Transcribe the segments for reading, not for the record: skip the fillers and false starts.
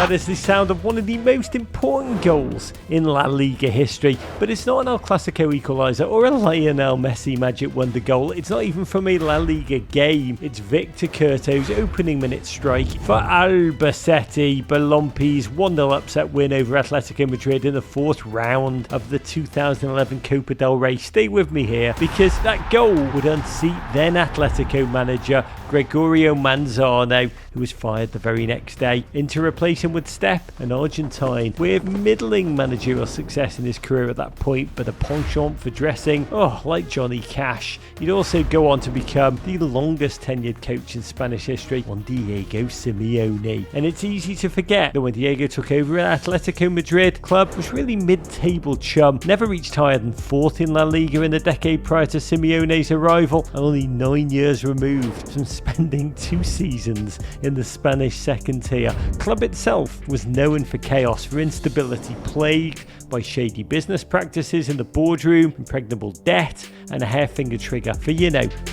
That is the sound of one of the most important goals in La Liga history, but it's not an El Clasico equaliser or a Lionel Messi magic wonder goal. It's not even from a La Liga game. It's Victor Curto's opening minute strike for Albacete Balompi's 1-0 upset win over Atletico Madrid in the fourth round of the 2011 Copa del Rey. Stay with me here, because that goal would unseat then Atletico manager Gregorio Manzano, who was fired the very next day, in to replace him with Step, an Argentine with middling managerial success in his career at that point, but a penchant for dressing, like Johnny Cash. He'd also go on to become the longest tenured coach in Spanish history, one Diego Simeone. And it's easy to forget that when Diego took over at Atletico Madrid, club was really mid-table chum, never reached higher than fourth in La Liga in the decade prior to Simeone's arrival, and only 9 years removed from spending 2 seasons in the Spanish second tier. Club itself was known for chaos, for instability, plagued by shady business practices in the boardroom, impregnable debt, and a hair-finger trigger for,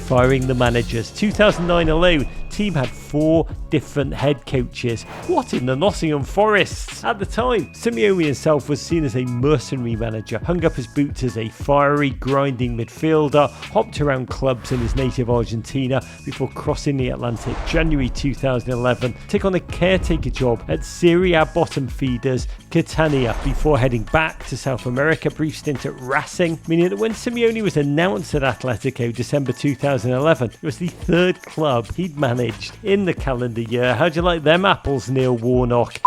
firing the managers. 2009 alone, team had 4 different head coaches. What in the Nottingham Forests? At the time, Simeone himself was seen as a mercenary manager, hung up his boots as a fiery, grinding midfielder, hopped around clubs in his native Argentina before crossing the Atlantic January 2011 to take on a caretaker job at Serie A bottom feeders Catania before heading back to South America, brief stint at Racing, meaning that when Simeone was announced at Atletico December 2011, it was the 3rd club he'd managed in the calendar year. How'd you like them apples, Neil Warnock?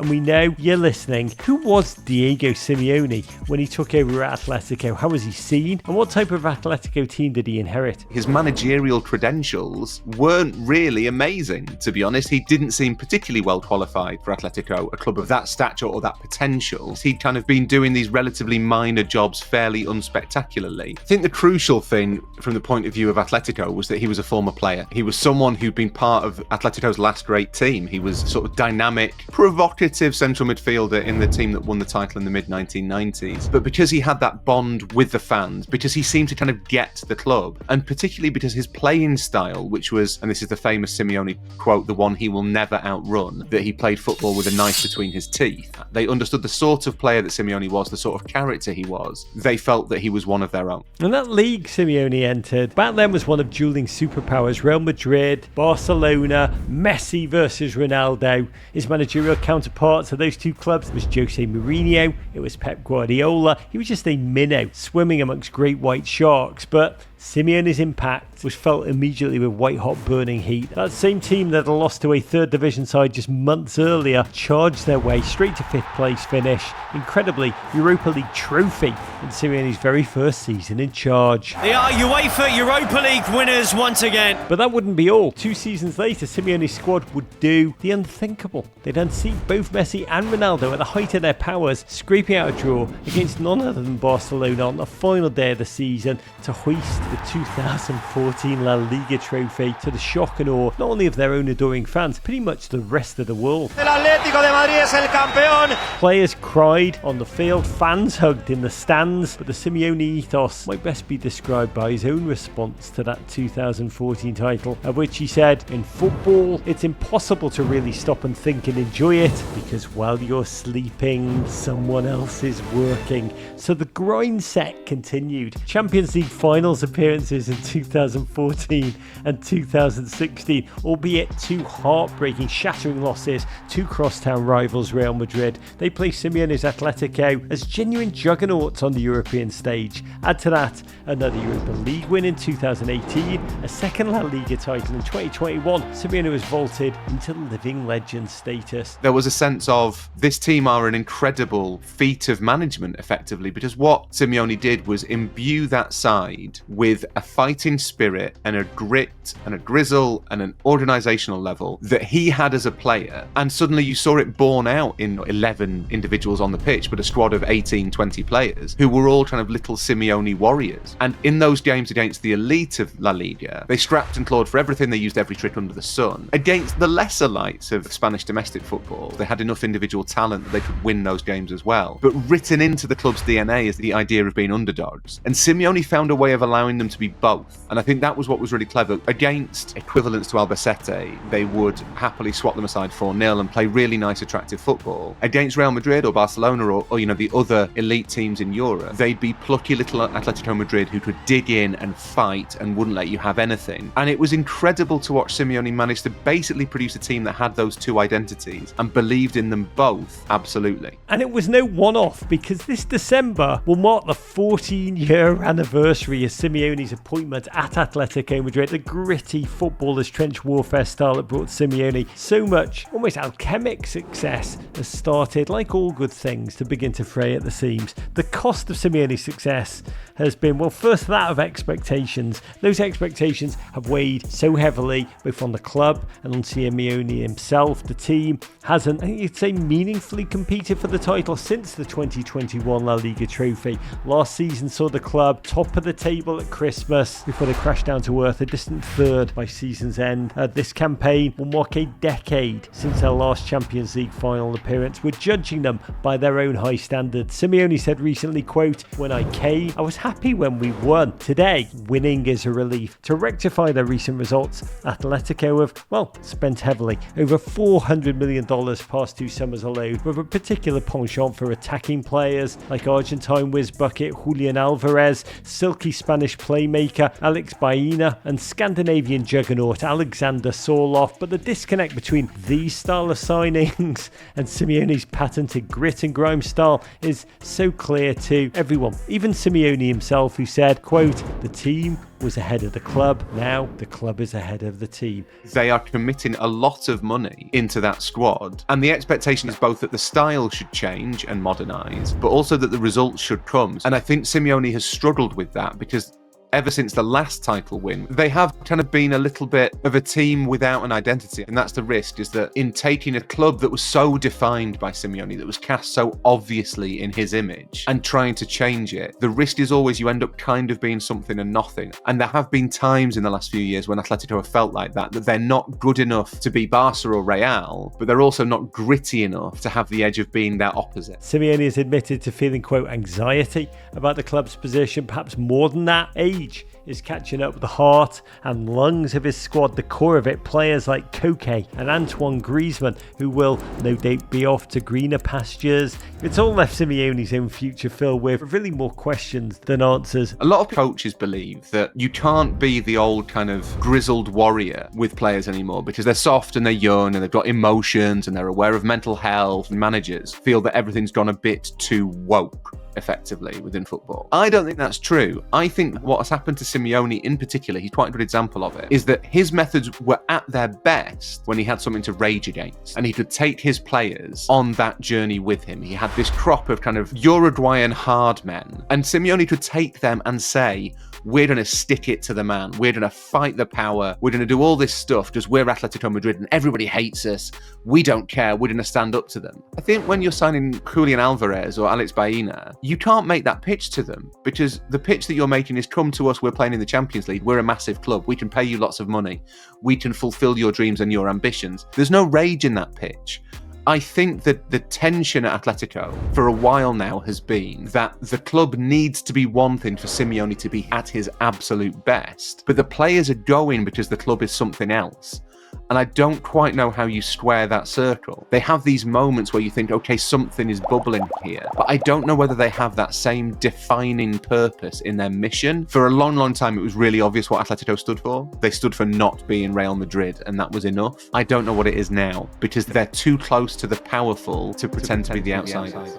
And we know you're listening. Who was Diego Simeone when he took over at Atletico? How was he seen? And what type of Atletico team did he inherit? His managerial credentials weren't really amazing, to be honest. He didn't seem particularly well qualified for Atletico, a club of that stature or that potential. He'd kind of been doing these relatively minor jobs fairly unspectacularly. I think the crucial thing from the point of view of Atletico was that he was a former player. He was someone who'd been part of Atletico's last great team. He was sort of dynamic, provocative central midfielder in the team that won the title in the mid-1990s. But because he had that bond with the fans, because he seemed to kind of get the club, and particularly because his playing style, which was, and this is the famous Simeone quote, the one he will never outrun, that he played football with a knife between his teeth. They understood the sort of player that Simeone was, the sort of character he was. They felt that he was one of their own. And that league Simeone entered back then was one of dueling superpowers. Real Madrid, Barcelona, Messi versus Ronaldo. His managerial counterpart to those 2 clubs was Jose Mourinho, it was Pep Guardiola. He was just a minnow swimming amongst great white sharks, but Simeone's impact was felt immediately with white-hot burning heat. That same team that had lost to a 3rd division side just months earlier charged their way straight to 5th place finish. Incredibly, Europa League trophy in Simeone's very first season in charge. They are UEFA Europa League winners once again. But that wouldn't be all. 2 seasons later, Simeone's squad would do the unthinkable. They'd unseat both Messi and Ronaldo at the height of their powers, scraping out a draw against none other than Barcelona on the final day of the season to hoist the 2014 La Liga trophy to the shock and awe not only of their own adoring fans, pretty much the rest of the world. El Atlético de Madrid es el campeón. Players cried on the field, fans hugged in the stands, but the Simeone ethos might best be described by his own response to that 2014 title, of which he said, "In football, it's impossible to really stop and think and enjoy it, because while you're sleeping, someone else is working." So the grind set continued. Champions League finals appearances in 2014 and 2016, albeit 2 heartbreaking, shattering losses to crosstown rivals Real Madrid. They placed Simeone's Atletico as genuine juggernauts on the European stage. Add to that another Europa League win in 2018, a second La Liga title in 2021. Simeone was vaulted into living legend status. There was a sense of, this team are an incredible feat of management, effectively, because what Simeone did was imbue that side with a fighting spirit and a grit and a grizzle and an organisational level that he had as a player. And suddenly you saw it borne out in 11 individuals on the pitch, but a squad of 18, 20 players who were all kind of little Simeone warriors. And in those games against the elite of La Liga, they scrapped and clawed for everything. They used every trick under the sun. Against the lesser lights of Spanish domestic football, they had enough individual talent that they could win those games as well. But written into the club's DNA is the idea of being underdogs. And Simeone found a way of allowing designed them to be both. And I think that was what was really clever. Against equivalents to Albacete, they would happily swap them aside 4-0 and play really nice, attractive football. Against Real Madrid or Barcelona or the other elite teams in Europe, they'd be plucky little Atletico Madrid who could dig in and fight and wouldn't let you have anything. And it was incredible to watch Simeone manage to basically produce a team that had those two identities and believed in them both, absolutely. And it was no one-off, because this December will mark the 14-year anniversary of Simeone's appointment at Atletico Madrid. The gritty footballer's trench warfare style that brought Simeone so much, almost alchemic success has started, like all good things, to begin to fray at the seams. The cost of Simeone's success has been, well, first that of expectations. Those expectations have weighed so heavily both on the club and on Simeone himself. The team hasn't, I think you'd say, meaningfully competed for the title since the 2021 La Liga trophy. Last season saw the club top of the table at Christmas before they crashed down to earth, a distant third by season's end. This campaign will mark a decade since their last Champions League final appearance. We're judging them by their own high standards. Simeone said recently, quote, "When I came, I was happy when we won. Today, winning is a relief." To rectify their recent results, Atletico have, well, spent heavily, over $400 million past 2 summers alone, with a particular penchant for attacking players like Argentine whiz bucket Julian Alvarez, silky Spanish playmaker Alex Baena, and Scandinavian juggernaut Alexander Sorloth. But the disconnect between these style of signings and Simeone's patented grit and grime style is so clear to everyone, even Simeone himself, who said, quote, "The team was ahead of the club. Now the club is ahead of the team." They are committing a lot of money into that squad, and the expectation is both that the style should change and modernise, but also that the results should come. And I think Simeone has struggled with that, because ever since the last title win, they have kind of been a little bit of a team without an identity. And that's the risk, is that in taking a club that was so defined by Simeone, that was cast so obviously in his image, and trying to change it, the risk is always you end up kind of being something and nothing. And there have been times in the last few years when Atletico have felt like that they're not good enough to be Barca or Real, but they're also not gritty enough to have the edge of being their opposite. Simeone has admitted to feeling, quote, anxiety about the club's position. Perhaps more than that, age is catching up with the heart and lungs of his squad, the core of it, players like Koke and Antoine Griezmann, who will no doubt be off to greener pastures. It's all left Simeone's own future filled with really more questions than answers. A lot of coaches believe that you can't be the old kind of grizzled warrior with players anymore, because they're soft and they're young and they've got emotions and they're aware of mental health, and managers feel that everything's gone a bit too woke, effectively, within football. I don't think that's true. I think what has happened to Simeone in particular, he's quite a good example of it, is that his methods were at their best when he had something to rage against, and he could take his players on that journey with him. He had this crop of kind of Uruguayan hard men, and Simeone could take them and say, we're going to stick it to the man. We're going to fight the power. We're going to do all this stuff because we're Atletico Madrid and everybody hates us. We don't care. We're going to stand up to them. I think when you're signing Julian Alvarez or Alex Baena, you can't make that pitch to them, because the pitch that you're making is, come to us. We're playing in the Champions League. We're a massive club. We can pay you lots of money. We can fulfill your dreams and your ambitions. There's no rage in that pitch. I think that the tension at Atletico for a while now has been that the club needs to be one thing for Simeone to be at his absolute best, but the players are going because the club is something else. And I don't quite know how you square that circle. They have these moments where you think, okay, something is bubbling here, but I don't know whether they have that same defining purpose in their mission. For a long, long time, it was really obvious what Atletico stood for. They stood for not being Real Madrid, and that was enough. I don't know what it is now, because they're too close to the powerful to pretend to be the outsiders.